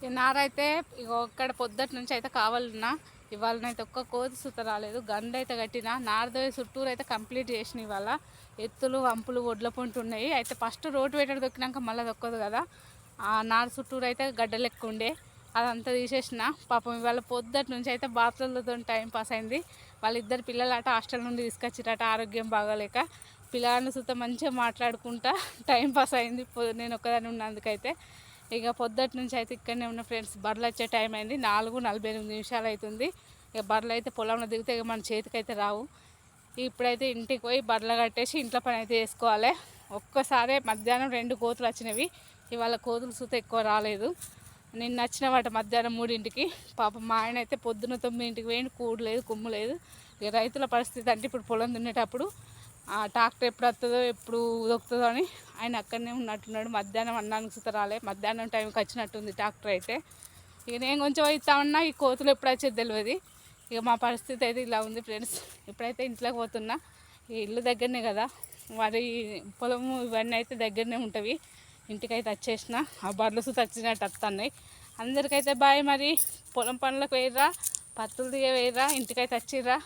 ఈ నారైతే ఇగో ఇక్కడ పొద్దుటి నుంచి అయితే కావాలన్నా ఇవాళనైతే ఒక్క కోతి సుత రాలేదు. గండ అయితే కట్టిన నారదోయ చుట్టూరు అయితే కంప్లీట్ చేసిన. ఇవాళ ఎత్తులు వంపులు ఒడ్ల పొంటు ఉన్నాయి. అయితే ఫస్ట్ రోడ్డు వేటర్ దొక్కినాక మళ్ళీ దొక్కదు కదా. ఆ నారు చుట్టూరు అయితే గడ్డలు ఎక్కువ ఉండే అదంతా తీసేసిన. పాపం ఇవాళ పొద్దుటి నుంచి అయితే బాతులతో టైం పాస్ అయింది. వాళ్ళిద్దరు పిల్లలు అట హాస్టల్ నుండి తీసుకొచ్చిరట ఆరోగ్యం బాగాలేక. పిల్లలను సుత మంచిగా మాట్లాడుకుంటా టైం పాస్ అయింది నేను ఒక్కదాన్ని ఉన్నందుకైతే. ఇక పొద్దుటి నుంచి అయితే ఇక్కడనే ఉన్న ఫ్రెండ్స్. బర్రెలు వచ్చే టైం అయింది 4:48 అవుతుంది. ఇక బర్రెలు అయితే పొలంలో దిగితే ఇక మన చేతికి అయితే రావు. ఇప్పుడైతే ఇంటికి పోయి బర్రెలు కట్టేసి ఇంట్లో పని అయితే చేసుకోవాలి. ఒక్కసారే మధ్యాహ్నం 2 కోతులు వచ్చినవి. ఇవాళ కోతులు సుత ఎక్కువ రాలేదు. నిన్న వచ్చిన వాట మధ్యాహ్నం 3ంటికి. పాపం మా ఆయన అయితే పొద్దున్న 9ంటికి పోయింది. కూడు లేదు కుమ్ము లేదు. ఇక రైతుల పరిస్థితి అంటే ఇప్పుడు పొలం దున్నేటప్పుడు ట్రాక్టర్ ఎప్పుడు వస్తుందో ఎప్పుడు దొక్కుతుందో అని ఆయన అక్కడనే ఉన్నట్టున్నాడు. మధ్యాహ్నం అన్నానికి సుత రాలే. మధ్యాహ్నం టైంకి వచ్చినట్టుంది ట్రాక్టర్ అయితే. ఇక నేను కొంచెం ఇస్తా ఉన్నా ఈ కోతులు ఎప్పుడు వచ్చేది తెలియదు. ఇక మా పరిస్థితి అయితే ఇలా ఉంది ఫ్రెండ్స్. ఇప్పుడైతే ఇంట్లోకి పోతున్నా. ఈ ఇల్లు దగ్గరనే కదా, మరి పొలము ఇవన్నీ అయితే దగ్గరనే ఉంటుంది. ఇంటికైతే వచ్చేసిన. ఆ బర్రెలు సుత వచ్చినట్టు వస్తున్నాయి. అందరికైతే బాయ్. మరి పొలం పనులకు వేయరా, పత్తులు దిగ వేయరా, ఇంటికైతే వచ్చిర్రా.